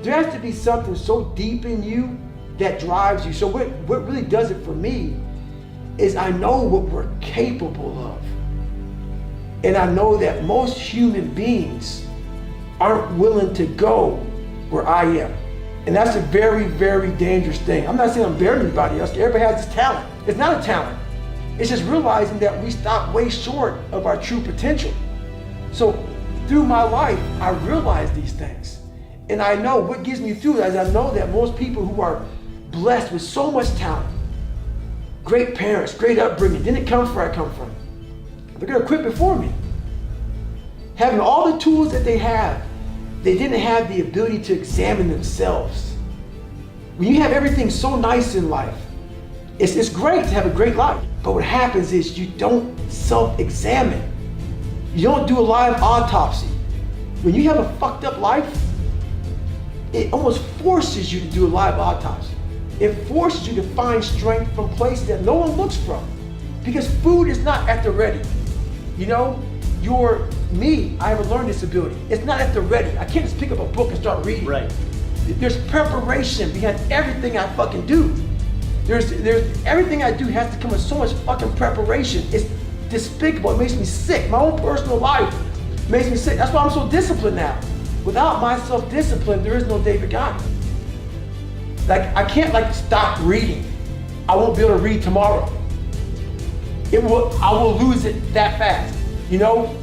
there has to be something so deep in you that drives you. So what really does it for me is I know what we're capable of. And I know that most human beings aren't willing to go where I am. And that's a very, very dangerous thing. I'm not saying I'm better than anybody else. Everybody has this talent. It's not a talent. It's just realizing that we stop way short of our true potential. So through my life, I realize these things. And I know what gets me through it is I know that most people who are blessed with so much talent, great parents, great upbringing, didn't come from where I come from. They're gonna quit before me. Having all the tools that they have, they didn't have the ability to examine themselves. When you have everything so nice in life, it's great to have a great life. But what happens is you don't self-examine. You don't do a live autopsy. When you have a fucked up life, it almost forces you to do a live autopsy. It forces you to find strength from places that no one looks from. Because food is not at the ready. You know, I have a learning disability. It's not at the ready. I can't just pick up a book and start reading. Right. There's preparation behind everything I fucking do. There's everything I do has to come with so much fucking preparation. It's despicable. It makes me sick. My own personal life makes me sick. That's why I'm so disciplined now. Without my self-discipline, there is no David Goggins. Like, I can't stop reading. I won't be able to read tomorrow. I will lose it that fast.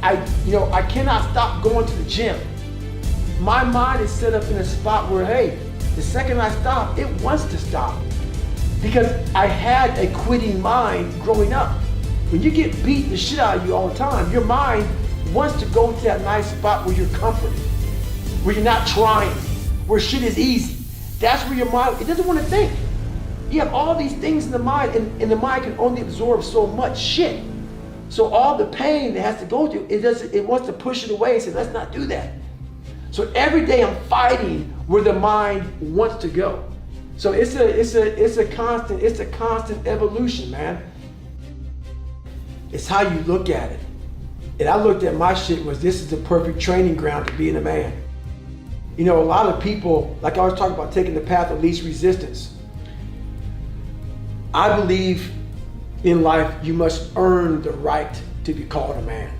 I cannot stop going to the gym. My mind is set up in a spot where, hey, the second I stop, it wants to stop. Because I had a quitting mind growing up. When you get beat the shit out of you all the time, your mind wants to go to that nice spot where you're comforted, where you're not trying, where shit is easy. That's where your mind, it doesn't want to think. You have all these things in the mind, and the mind can only absorb so much shit. So all the pain it has to go through, it wants to push it away and say, let's not do that. So every day I'm fighting where the mind wants to go. So it's a constant evolution, man. It's how you look at it. And I looked at my shit was, this is the perfect training ground to being a man. You know, a lot of people, like I was talking about taking the path of least resistance. I believe in life you must earn the right to be called a man.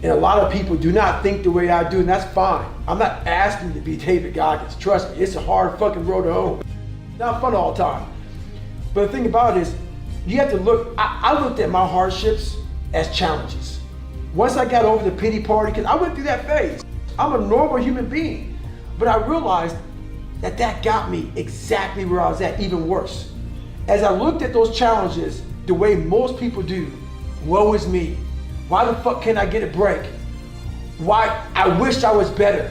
And a lot of people do not think the way I do, and that's fine. I'm not asking to be David Goggins. Trust me, it's a hard fucking road to hoe. Not fun all the time. But the thing about it is, you have to look, I looked at my hardships as challenges. Once I got over the pity party, because I went through that phase. I'm a normal human being. But I realized that got me exactly where I was at, even worse. As I looked at those challenges the way most people do, woe is me. Why the fuck can't I get a break? Why? I wish I was better.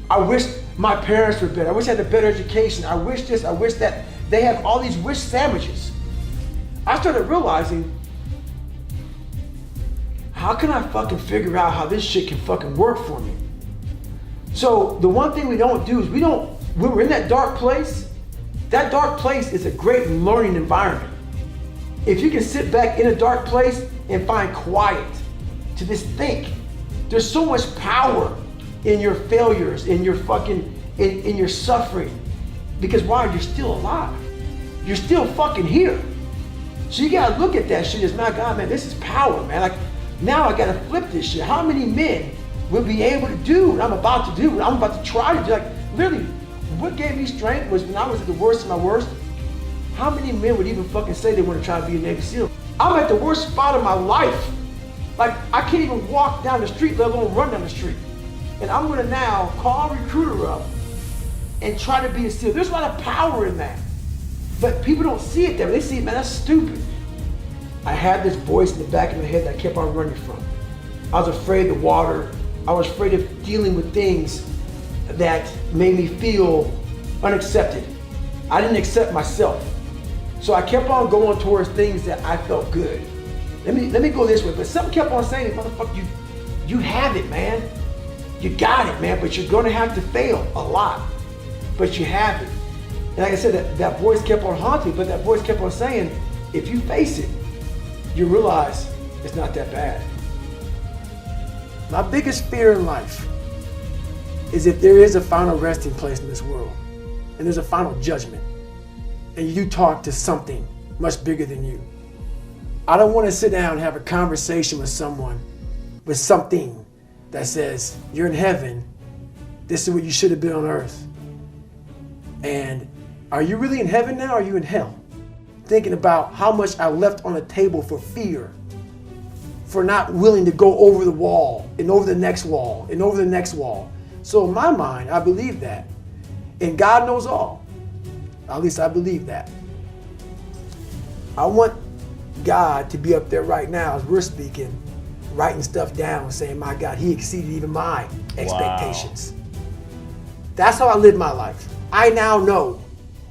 I wish my parents were better. I wish I had a better education. I wish this, I wish that. They have all these wish sandwiches. I started realizing, how can I fucking figure out how this shit can fucking work for me? So the one thing we don't do is when we're in that dark place is a great learning environment. If you can sit back in a dark place and find quiet to just think, there's so much power in your failures, in your in your suffering. Because why? You're still alive. You're still fucking here. So you gotta look at that shit as, my God, man, this is power, man. Like, now I gotta flip this shit. How many men will be able to do what I'm about to do, what I'm about to try to do? Like, literally, what gave me strength was when I was at the worst of my worst. How many men would even fucking say they want to try to be a Navy SEAL? I'm at the worst spot of my life. Like, I can't even walk down the street, let alone run down the street. And I'm gonna now call a recruiter up and try to be a SEAL. There's a lot of power in that. But people don't see it there. They see it, man, that's stupid. I had this voice in the back of my head that I kept on running from. I was afraid of the water. I was afraid of dealing with things that made me feel unaccepted. I didn't accept myself. So I kept on going towards things that I felt good. Let me go this way, but something kept on saying, motherfucker, you have it, man. You got it, man, but you're gonna have to fail a lot, but you have it. And like I said, that voice kept on haunting me, but that voice kept on saying, if you face it, you realize it's not that bad. My biggest fear in life is if there is a final resting place in this world, and there's a final judgment, and you talk to something much bigger than you. I don't want to sit down and have a conversation with someone, with something that says, you're in heaven, this is what you should have been on earth. And are you really in heaven now, or are you in hell? Thinking about how much I left on the table for fear, for not willing to go over the wall, and over the next wall, and over the next wall. So in my mind, I believe that. And God knows all. At least I believe that. I want God to be up there right now as we're speaking, writing stuff down, saying, my God, he exceeded even my expectations. Wow. That's how I live my life. I now know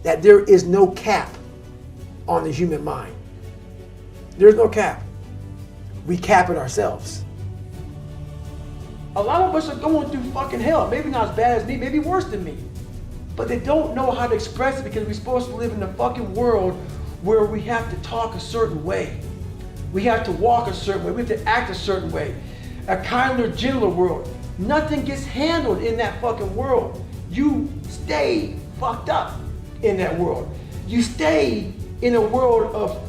that there is no cap on the human mind. There's no cap. We cap it ourselves. A lot of us are going through fucking hell. Maybe not as bad as me, maybe worse than me. But they don't know how to express it because we're supposed to live in a fucking world where we have to talk a certain way. We have to walk a certain way. We have to act a certain way. A kinder, gentler world. Nothing gets handled in that fucking world. You stay fucked up in that world. You stay in a world of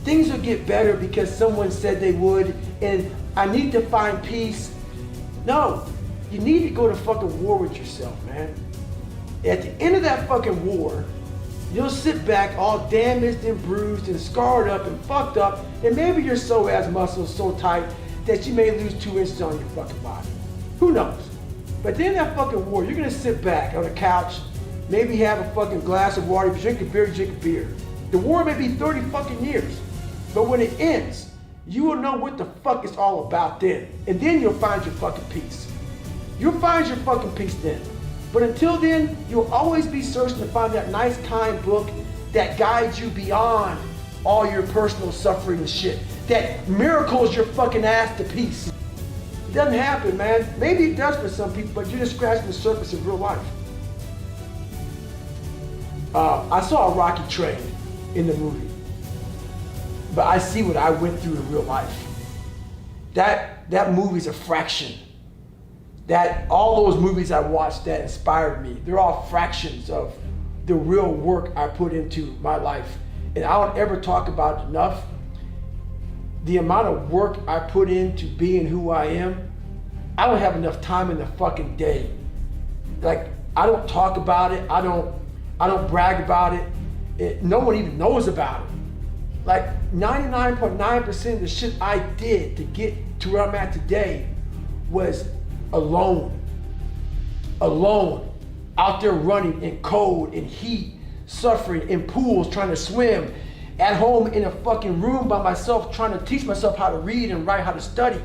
things will get better because someone said they would, and I need to find peace. No, you need to go to fucking war with yourself, man. At the end of that fucking war, you'll sit back all damaged and bruised and scarred up and fucked up, and maybe your psoas muscles so tight that you may lose 2 inches on your fucking body. Who knows? But then that fucking war, you're gonna sit back on a couch, maybe have a fucking glass of water. If you drink a beer. The war may be 30 fucking years, but when it ends, you will know what the fuck it's all about then. And then you'll find your fucking peace. You'll find your fucking peace then. But until then, you'll always be searching to find that nice, kind book that guides you beyond all your personal suffering and shit. That miracles your fucking ass to peace. It doesn't happen, man. Maybe it does for some people, but you're just scratching the surface of real life. I saw a Rocky train in the movie, but I see what I went through in real life. That movie's a fraction. That all those movies I watched that inspired me, they're all fractions of the real work I put into my life. And I don't ever talk about it enough. The amount of work I put into being who I am, I don't have enough time in the fucking day. Like, I don't talk about it. I don't brag about it. No one even knows about it. Like 99.9% of the shit I did to get to where I'm at today was alone, out there running in cold and heat, suffering in pools, trying to swim, at home in a fucking room by myself, trying to teach myself how to read and write, how to study.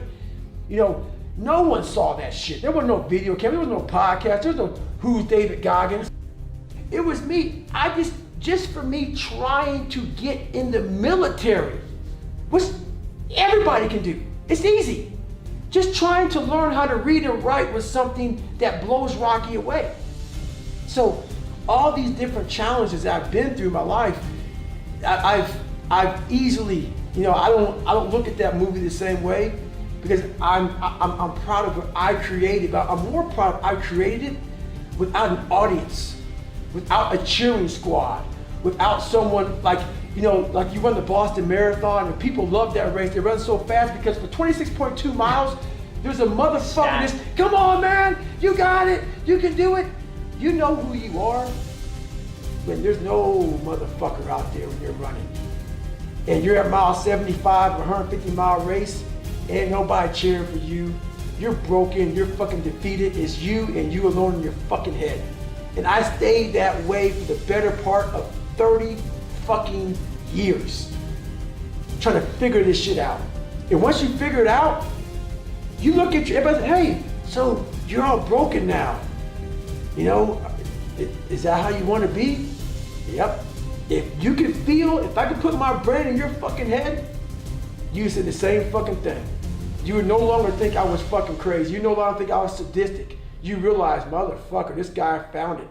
You know, no one saw that shit. There was no video camera, there was no podcast, there was no Who's David Goggins. It was me. Just for me trying to get in the military, which everybody can do. It's easy. Just trying to learn how to read and write was something that blows Rocky away. So all these different challenges I've been through in my life, I've easily, you know, I don't look at that movie the same way because I'm proud of what I created, but I'm more proud I created it without an audience, without a cheering squad, without someone like, you know, like you run the Boston Marathon and people love that race. They run so fast because for 26.2 miles, there's a motherfucker just, come on man, you got it, you can do it. You know who you are when there's no motherfucker out there when you're running. And you're at mile 75, a 150-mile race, ain't nobody cheering for you. You're broken, you're fucking defeated. It's you and you alone in your fucking head. And I stayed that way for the better part of 30 fucking years, trying to figure this shit out. And once you figure it out, you look at everybody, hey, so you're all broken now. You know, is that how you want to be? Yep. If you can feel, if I can put my brain in your fucking head, you said the same fucking thing. You would no longer think I was fucking crazy. You no longer think I was sadistic. You realize, motherfucker, this guy found it.